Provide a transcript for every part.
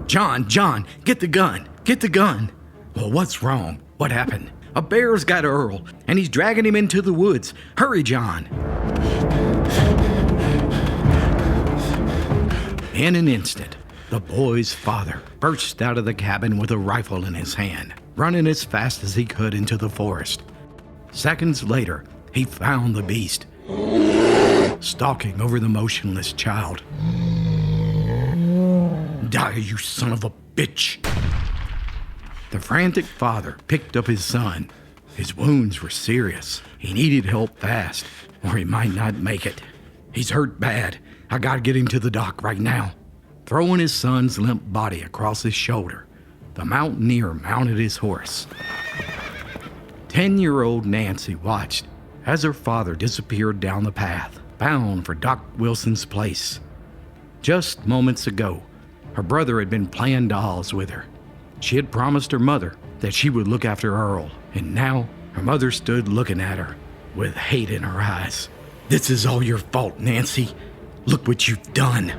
John, get the gun. Get the gun. Well, what's wrong? What happened? A bear's got Earl, and he's dragging him into the woods. Hurry, John. In an instant, the boy's father burst out of the cabin with a rifle in his hand, running as fast as he could into the forest. Seconds later, he found the beast, stalking over the motionless child. Die, you son of a bitch! The frantic father picked up his son. His wounds were serious. He needed help fast, or he might not make it. He's hurt bad. I gotta get him to the dock right now. Throwing his son's limp body across his shoulder, the mountaineer mounted his horse. 10-year-old Nancy watched as her father disappeared down the path, bound for Doc Wilson's place. Just moments ago, her brother had been playing dolls with her. She had promised her mother that she would look after Earl, and now her mother stood looking at her with hate in her eyes. This is all your fault, Nancy. Look what you've done.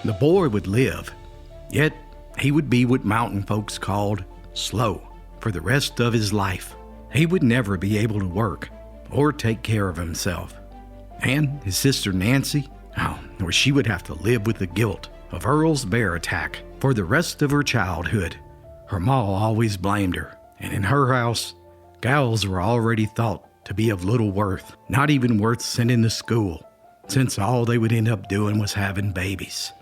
The boy would live, yet he would be what mountain folks called slow for the rest of his life. He would never be able to work or take care of himself. And his sister Nancy, or she would have to live with the guilt of Earl's bear attack for the rest of her childhood. Her ma always blamed her, and in her house, gals were already thought to be of little worth, not even worth sending to school, since all they would end up doing was having babies.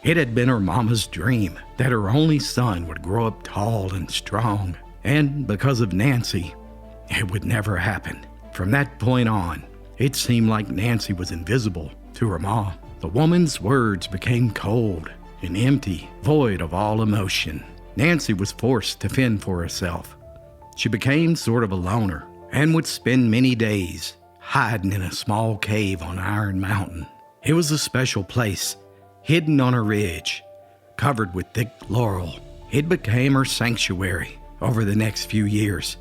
It had been her mama's dream that her only son would grow up tall and strong, and because of Nancy, it would never happen. From that point on, it seemed like Nancy was invisible to her ma. The woman's words became cold and empty, void of all emotion. Nancy was forced to fend for herself. She became sort of a loner and would spend many days hiding in a small cave on Iron Mountain. It was a special place, hidden on a ridge, covered with thick laurel. It became her sanctuary over the next few years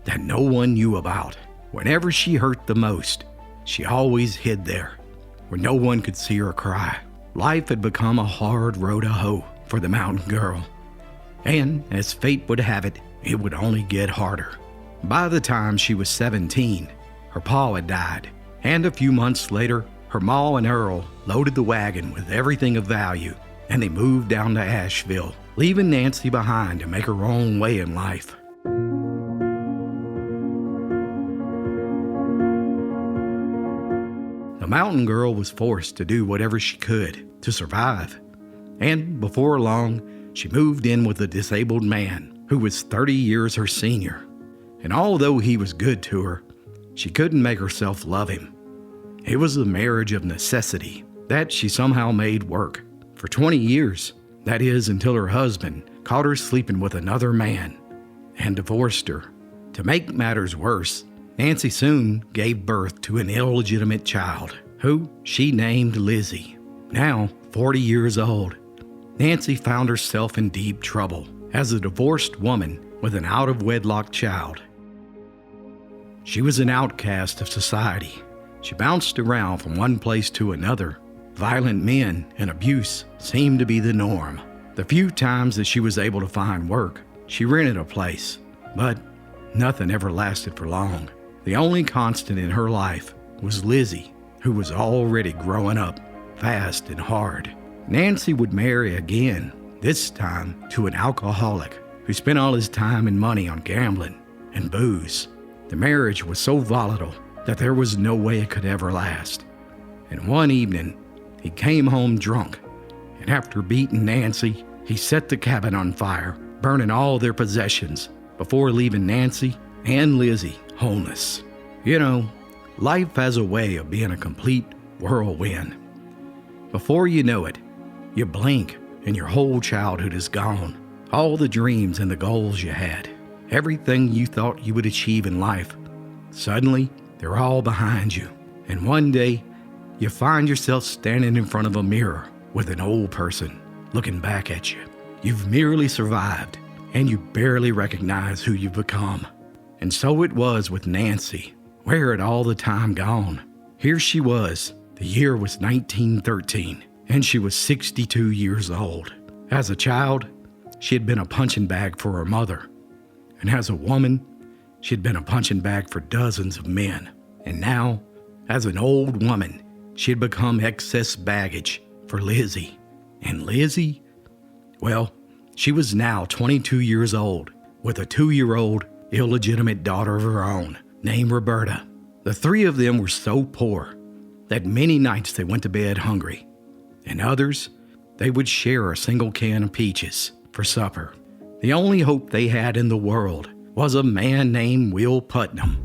that no one knew about. Whenever she hurt the most, she always hid there, where no one could see her cry. Life had become a hard road to hoe for the mountain girl, and as fate would have it, it would only get harder. By the time she was 17, her pa had died, and a few months later, her ma and Earl loaded the wagon with everything of value, and they moved down to Asheville, leaving Nancy behind to make her own way in life. The mountain girl was forced to do whatever she could to survive, and before long, she moved in with a disabled man who was 30 years her senior. And although he was good to her, she couldn't make herself love him. It was a marriage of necessity that she somehow made work. For 20 years, that is until her husband caught her sleeping with another man and divorced her. To make matters worse, Nancy soon gave birth to an illegitimate child, who she named Lizzie. Now, 40 years old, Nancy found herself in deep trouble as a divorced woman with an out-of-wedlock child. She was an outcast of society. She bounced around from one place to another. Violent men and abuse seemed to be the norm. The few times that she was able to find work, she rented a place, but nothing ever lasted for long. The only constant in her life was Lizzie, who was already growing up fast and hard. Nancy would marry again, this time to an alcoholic who spent all his time and money on gambling and booze. The marriage was so volatile that there was no way it could ever last. And one evening, he came home drunk, and after beating Nancy, he set the cabin on fire, burning all their possessions before leaving Nancy and Lizzie homeless. You know, life has a way of being a complete whirlwind. Before you know it, you blink and your whole childhood is gone. All the dreams and the goals you had, everything you thought you would achieve in life, suddenly they're all behind you. And one day, you find yourself standing in front of a mirror with an old person looking back at you. You've merely survived, and you barely recognize who you've become. And so it was with Nancy. Where had all the time gone? Here she was. The year was 1913, and she was 62 years old. As a child, she had been a punching bag for her mother. And as a woman, she had been a punching bag for dozens of men. And now, as an old woman, she had become excess baggage for Lizzie. And Lizzie? Well, she was now 22 years old, with a 2-year-old illegitimate daughter of her own, named Roberta. The three of them were so poor that many nights they went to bed hungry, and others, they would share a single can of peaches for supper. The only hope they had in the world was a man named Will Putnam.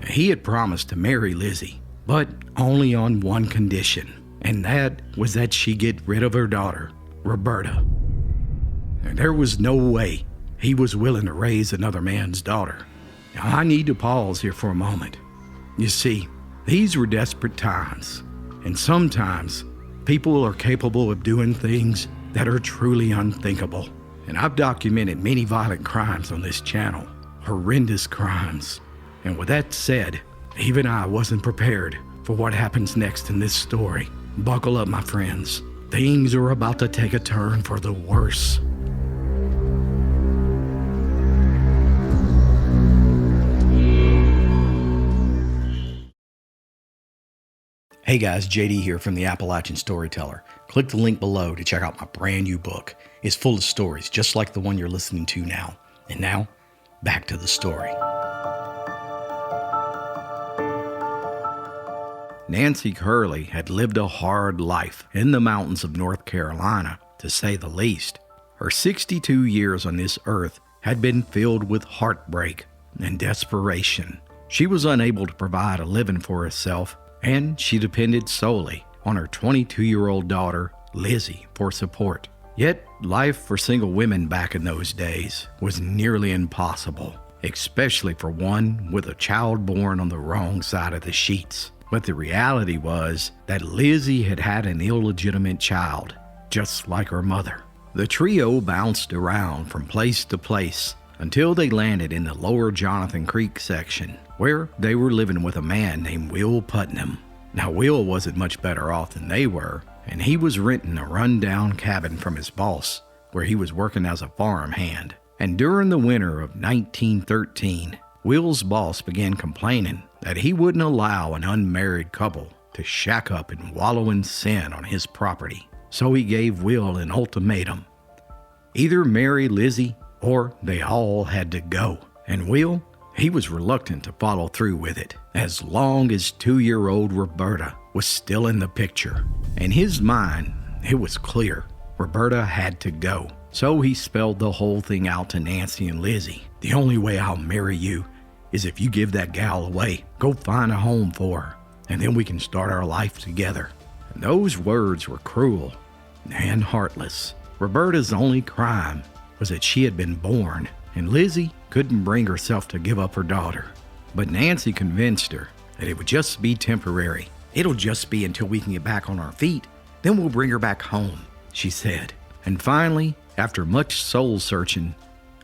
He had promised to marry Lizzie, but only on one condition, and that was that she get rid of her daughter, Roberta. And there was no way he was willing to raise another man's daughter. Now, I need to pause here for a moment. You see, these were desperate times, and sometimes people are capable of doing things that are truly unthinkable. And I've documented many violent crimes on this channel, horrendous crimes. And with that said, even I wasn't prepared for what happens next in this story. Buckle up, my friends. Things are about to take a turn for the worse. Hey guys, JD here from the Appalachian Storyteller. Click the link below to check out my brand new book. It's full of stories just like the one you're listening to now. And now, back to the story. Nancy Kerley had lived a hard life in the mountains of North Carolina, to say the least. Her 62 years on this earth had been filled with heartbreak and desperation. She was unable to provide a living for herself, and she depended solely on her 22-year-old daughter, Lizzie, for support. Yet, life for single women back in those days was nearly impossible, especially for one with a child born on the wrong side of the sheets. But the reality was that Lizzie had had an illegitimate child, just like her mother. The trio bounced around from place to place until they landed in the lower Jonathan Creek section, where they were living with a man named Will Putnam. Now, Will wasn't much better off than they were, and he was renting a rundown cabin from his boss, where he was working as a farm hand. And during the winter of 1913, Will's boss began complaining that he wouldn't allow an unmarried couple to shack up and wallow in sin on his property. So he gave Will an ultimatum. Either marry Lizzie or they all had to go. And Will, he was reluctant to follow through with it, as long as 2-year-old Roberta was still in the picture. In his mind, it was clear Roberta had to go. So he spelled the whole thing out to Nancy and Lizzie. The only way I'll marry you is if you give that gal away. Go find a home for her, and then we can start our life together. And those words were cruel and heartless. Roberta's only crime was that she had been born, and Lizzie couldn't bring herself to give up her daughter. But Nancy convinced her that it would just be temporary. It'll just be until we can get back on our feet. Then we'll bring her back home, she said. And finally, after much soul searching,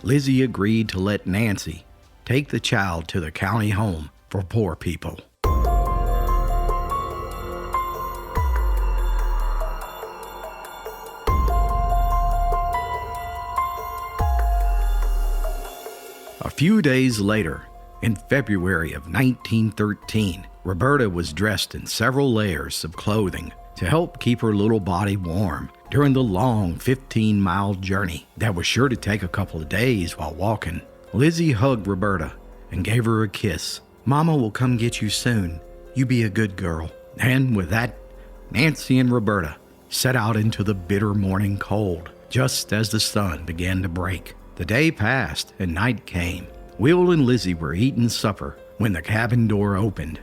Lizzie agreed to let Nancy take the child to the county home for poor people. A few days later, in February of 1913, Roberta was dressed in several layers of clothing to help keep her little body warm during the long 15-mile journey that was sure to take a couple of days while walking. Lizzie hugged Roberta and gave her a kiss. "Mama will come get you soon. You be a good girl." And with that, Nancy and Roberta set out into the bitter morning cold, just as the sun began to break. The day passed and night came. Will and Lizzie were eating supper when the cabin door opened.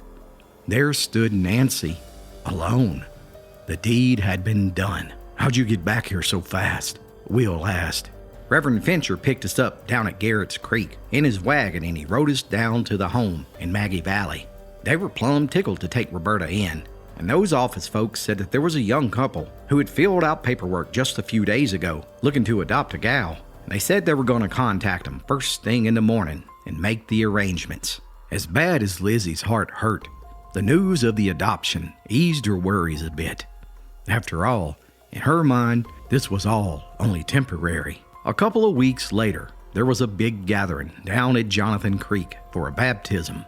There stood Nancy, alone. The deed had been done. "How'd you get back here so fast?" Will asked. "Reverend Fincher picked us up down at Garrett's Creek in his wagon, and he rode us down to the home in Maggie Valley. They were plumb tickled to take Roberta in. and those office folks said that there was a young couple who had filled out paperwork just a few days ago looking to adopt a gal. They said they were going to contact them first thing in the morning and make the arrangements. As bad as Lizzie's heart hurt, the news of the adoption eased her worries a bit. After all, in her mind, this was all only temporary. A couple of weeks later, there was a big gathering down at Jonathan Creek for a baptism.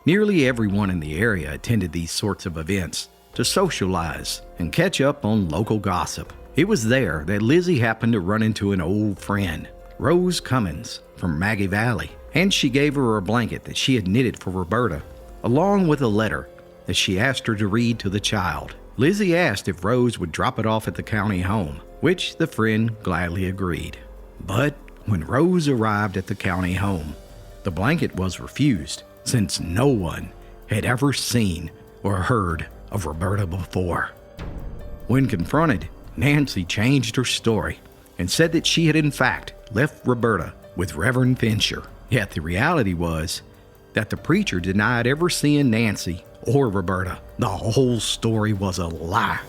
Nearly everyone in the area attended these sorts of events to socialize and catch up on local gossip. It was there that Lizzie happened to run into an old friend, Rose Cummins from Maggie Valley, and she gave her a blanket that she had knitted for Roberta, along with a letter that she asked her to read to the child. Lizzie asked if Rose would drop it off at the county home, which the friend gladly agreed. But when Rose arrived at the county home, the blanket was refused, since no one had ever seen or heard of Roberta before. When confronted, Nancy changed her story and said that she had in fact left Roberta with Reverend Fincher. Yet the reality was that the preacher denied ever seeing Nancy or Roberta. The whole story was a lie.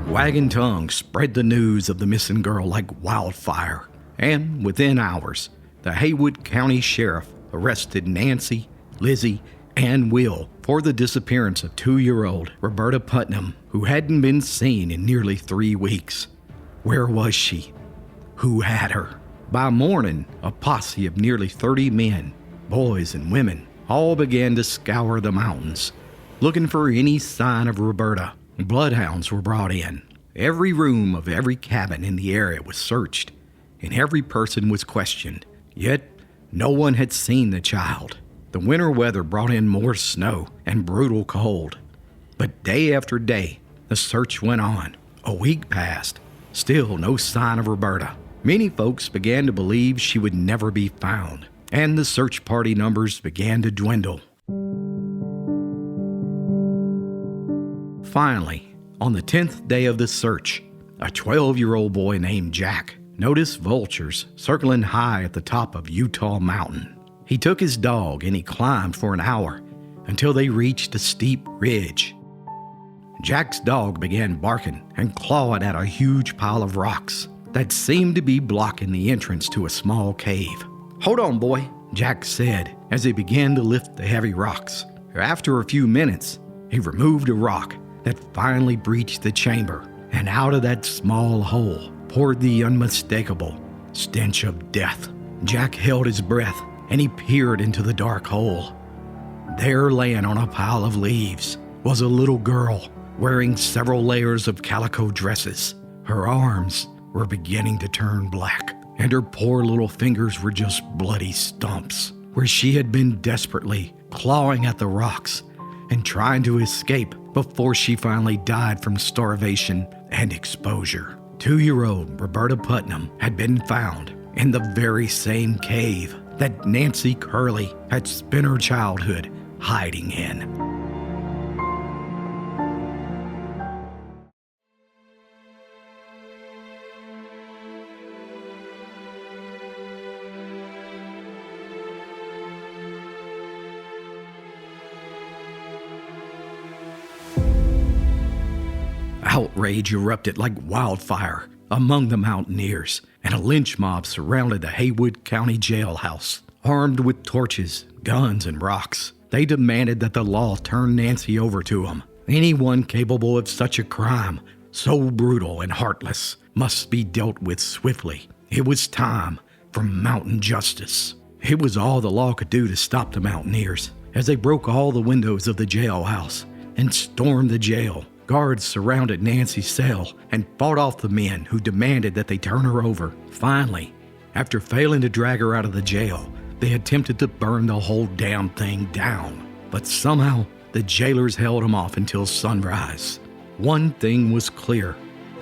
Wagging tongues spread the news of the missing girl like wildfire, and within hours, the Haywood County Sheriff arrested Nancy, Lizzie, and Will for the disappearance of 2-year-old Roberta Putnam, who hadn't been seen in nearly 3 weeks. Where was she? Who had her? By morning, a posse of nearly 30 men, boys and women, all began to scour the mountains, looking for any sign of Roberta. Bloodhounds were brought in. Every room of every cabin in the area was searched, and every person was questioned. Yet, no one had seen the child. The winter weather brought in more snow and brutal cold. But day after day, the search went on. A week passed. Still no sign of Roberta. Many folks began to believe she would never be found, and the search party numbers began to dwindle. Finally, on the 10th day of the search, a 12-year-old boy named Jack noticed vultures circling high at the top of Utah Mountain. He took his dog and he climbed for an hour until they reached a steep ridge. Jack's dog began barking and clawing at a huge pile of rocks that seemed to be blocking the entrance to a small cave. "Hold on, boy," Jack said as he began to lift the heavy rocks. After a few minutes, he removed a rock that finally breached the chamber, and out of that small hole poured the unmistakable stench of death. Jack held his breath and he peered into the dark hole. There, laying on a pile of leaves, was a little girl wearing several layers of calico dresses. Her arms were beginning to turn black, and her poor little fingers were just bloody stumps, where she had been desperately clawing at the rocks and trying to escape before she finally died from starvation and exposure. 2-year-old Roberta Putnam had been found in the very same cave that Nancy Kerley had spent her childhood hiding in. Outrage erupted like wildfire among the mountaineers, and a lynch mob surrounded the Haywood County jailhouse. Armed with torches, guns, and rocks, they demanded that the law turn Nancy over to them. Anyone capable of such a crime, so brutal and heartless, must be dealt with swiftly. It was time for mountain justice. It was all the law could do to stop the mountaineers, as they broke all the windows of the jailhouse and stormed the jail. Guards surrounded Nancy's cell and fought off the men who demanded that they turn her over. Finally, after failing to drag her out of the jail, they attempted to burn the whole damn thing down. But somehow, the jailers held them off until sunrise. One thing was clear: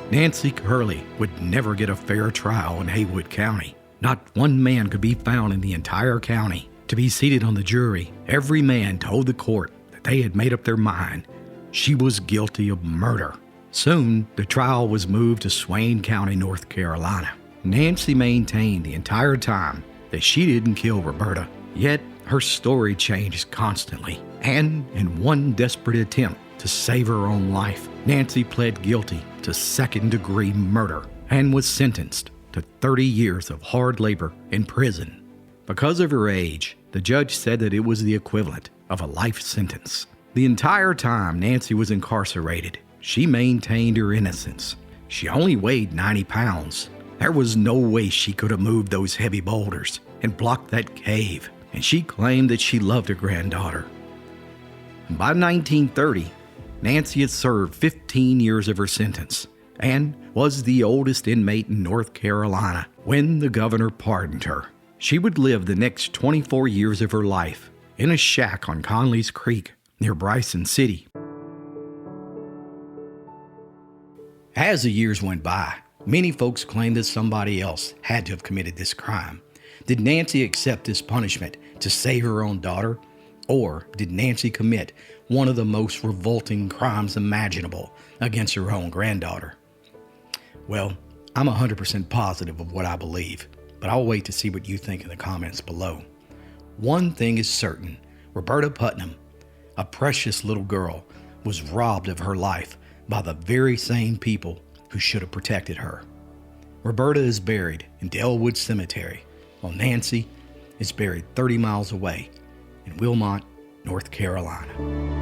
Nancy Kerley would never get a fair trial in Haywood County. Not one man could be found in the entire county to be seated on the jury. Every man told the court that they had made up their mind she was guilty of murder. Soon, the trial was moved to Swain County, North Carolina. Nancy maintained the entire time that she didn't kill Roberta, yet her story changed constantly. And in one desperate attempt to save her own life, Nancy pled guilty to second-degree murder and was sentenced to 30 years of hard labor in prison. Because of her age, the judge said that it was the equivalent of a life sentence. The entire time Nancy was incarcerated, she maintained her innocence. She only weighed 90 pounds. There was no way she could have moved those heavy boulders and blocked that cave, and she claimed that she loved her granddaughter. By 1930, Nancy had served 15 years of her sentence and was the oldest inmate in North Carolina when the governor pardoned her. She would live the next 24 years of her life in a shack on Conley's Creek near Bryson City. As the years went by, many folks claimed that somebody else had to have committed this crime. Did Nancy accept this punishment to save her own daughter? Or did Nancy commit one of the most revolting crimes imaginable against her own granddaughter? Well, I'm 100% positive of what I believe, but I'll wait to see what you think in the comments below. One thing is certain: Roberta Putnam, a precious little girl, was robbed of her life by the very same people who should have protected her. Roberta is buried in Dellwood Cemetery, while Nancy is buried 30 miles away in Wilmot, North Carolina.